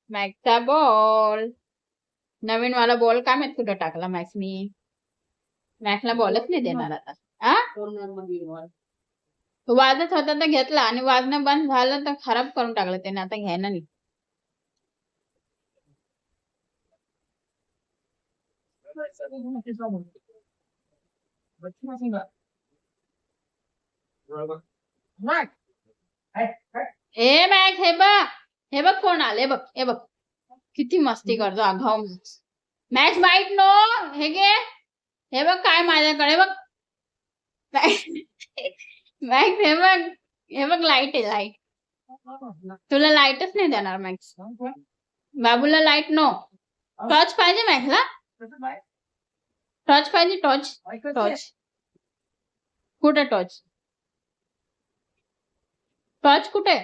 मॅक्सचा ball. नवीन वाला ball काय माहित कुठं टाकला मॅक्सनी. मॅक्सला बॉलच नाही देणार आता. वाजत होता तर घेतला आणि वाजणं बंद झालं तर खराब करून टाकलं त्याने. आता घ्यायला नाही. ए मॅक्स हे बघ कोण आले बघ. हे बघ किती मस्ती करतो आघाव. मॅक्स वाईट नो. हे घे. हे बघ काय माझ्याकडे बघ. मॅक्स हे बघ लाईट आहे लाईट. तुला लाईटच नाही देणार मॅक्स. बाबूला लाईट नो. टॉर्च पाहिजे मॅक्सला. टॉर्च पाहिजे टॉर्च. टॉर्च कुठे टॉर्च. टॉर्च कुठे.